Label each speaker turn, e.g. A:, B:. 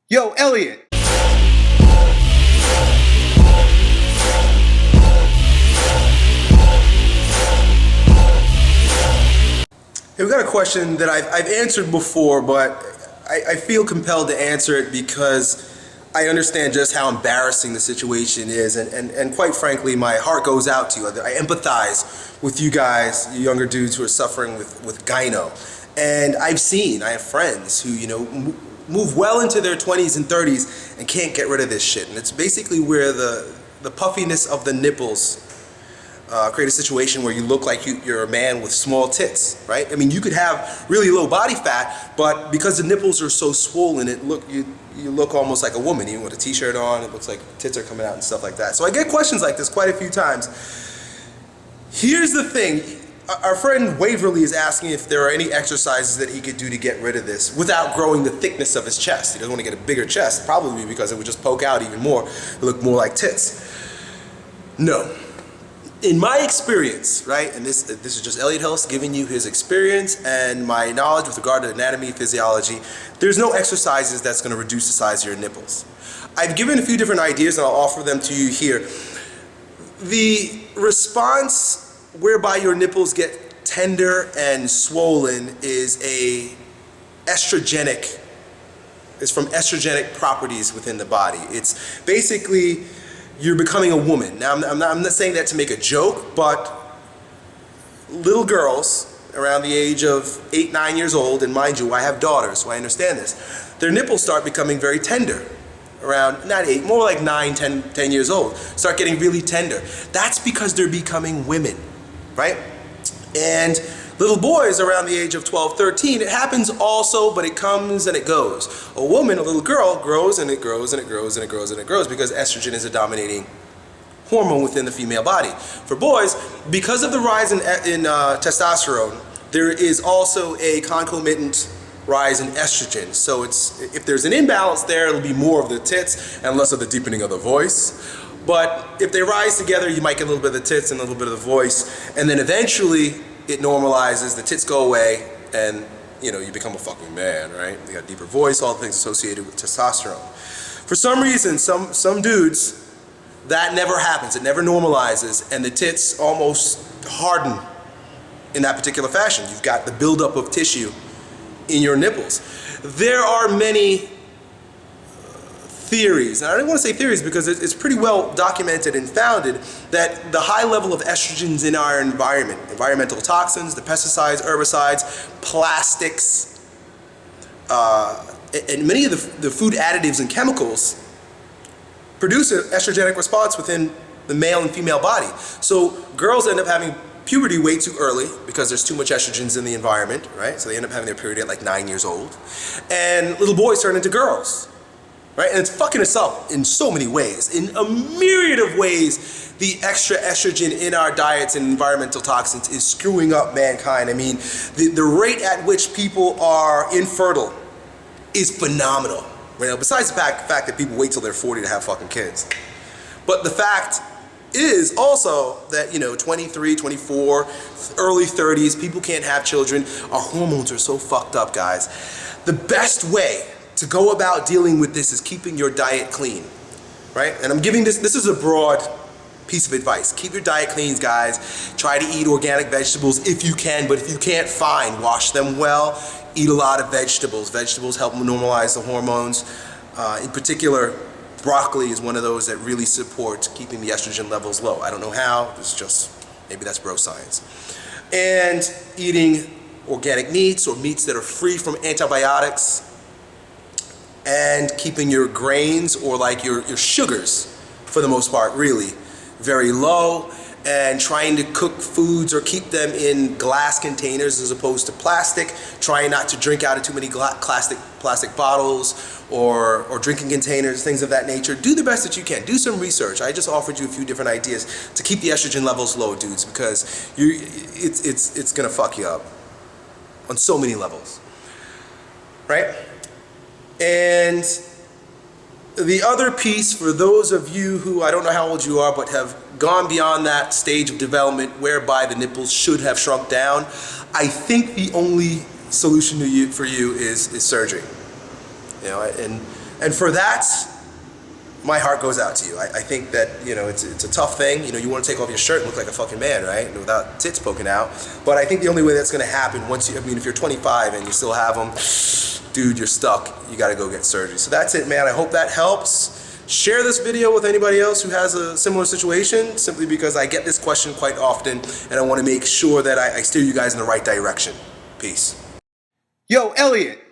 A: Yo, Elliot! Hey, we got a question that I've answered before, but I feel compelled to answer it because I understand just how embarrassing the situation is, and quite frankly, my heart goes out to you. I empathize with you guys, you younger dudes who are suffering with gyno. And I have friends who, move well into their 20s and 30s and can't get rid of this shit. And it's basically where the puffiness of the nipples create a situation where you look like you're a man with small tits, right? I mean, you could have really low body fat, but because the nipples are so swollen, you look almost like a woman. Even with a t-shirt on, it looks like tits are coming out and stuff like that. So I get questions like this quite a few times. Here's the thing. Our friend Waverly is asking if there are any exercises that he could do to get rid of this without growing the thickness of his chest. He doesn't want to get a bigger chest, probably because it would just poke out even more, look more like tits. No. In my experience, right, and this is just Elliott Hulse giving you his experience and my knowledge with regard to anatomy and physiology, there's no exercises that's going to reduce the size of your nipples. I've given a few different ideas and I'll offer them to you here. The response whereby your nipples get tender and swollen is from estrogenic properties within the body. It's basically you're becoming a woman. Now, I'm not saying that to make a joke, but little girls around the age of 8, 9 years old, and mind you, I have daughters, so I understand this, their nipples start becoming very tender. Around, not 8, more like 9, 10 years old, start getting really tender. That's because they're becoming women, right? And little boys around the age of 12, 13, it happens also, but it comes and it goes. A woman, a little girl, grows and it grows and it grows and it grows and it grows because estrogen is a dominating hormone within the female body. For boys, because of the rise in testosterone, there is also a concomitant rise in estrogen. So if there's an imbalance there, it'll be more of the tits and less of the deepening of the voice. But if they rise together, you might get a little bit of the tits and a little bit of the voice, and then eventually it normalizes, the tits go away, and you become a fucking man, right? You got a deeper voice, all the things associated with testosterone. For some reason, some dudes, that never happens, it never normalizes, and the tits almost harden in that particular fashion. You've got the buildup of tissue in your nipples. There are many theories, and I don't want to say theories because it's pretty well documented and founded, that the high level of estrogens in our environment, environmental toxins, the pesticides, herbicides, plastics, and many of the food additives and chemicals produce an estrogenic response within the male and female body. So girls end up having puberty way too early because there's too much estrogens in the environment, right? So they end up having their period at like 9 years old. And little boys turn into girls. Right? And it's fucking us up in so many ways. In a myriad of ways, the extra estrogen in our diets and environmental toxins is screwing up mankind. I mean, the rate at which people are infertile is phenomenal. Right? Besides the fact that people wait till they're 40 to have fucking kids. But the fact is also that, 23, 24, early 30s, people can't have children. Our hormones are so fucked up, guys. The best way to go about dealing with this is keeping your diet clean, right? And I'm giving this is a broad piece of advice. Keep your diet clean, guys. Try to eat organic vegetables if you can, but if you can't, fine. Wash them well. Eat a lot of vegetables. Vegetables help normalize the hormones. In particular, broccoli is one of those that really support keeping the estrogen levels low. I don't know how, maybe that's bro science. And eating organic meats or meats that are free from antibiotics, and keeping your grains or like your sugars, for the most part, really very low, and trying to cook foods or keep them in glass containers as opposed to plastic, trying not to drink out of too many plastic bottles or drinking containers, things of that nature. Do the best that you can. Do some research. I just offered you a few different ideas to keep the estrogen levels low, dudes, because it's gonna fuck you up on so many levels, right? And the other piece, for those of you who, I don't know how old you are, but have gone beyond that stage of development whereby the nipples should have shrunk down, I think the only solution for you is surgery. And And for that, my heart goes out to you. I think that, you know, it's a tough thing. You know, you want to take off your shirt and look like a fucking man, right? Without tits poking out. But I think the only way that's going to happen once you, I mean, if you're 25 and you still have them, dude, you're stuck. You got to go get surgery. So that's it, man. I hope that helps. Share this video with anybody else who has a similar situation, simply because I get this question quite often and I want to make sure that I steer you guys in the right direction. Peace.
B: Yo, Elliot.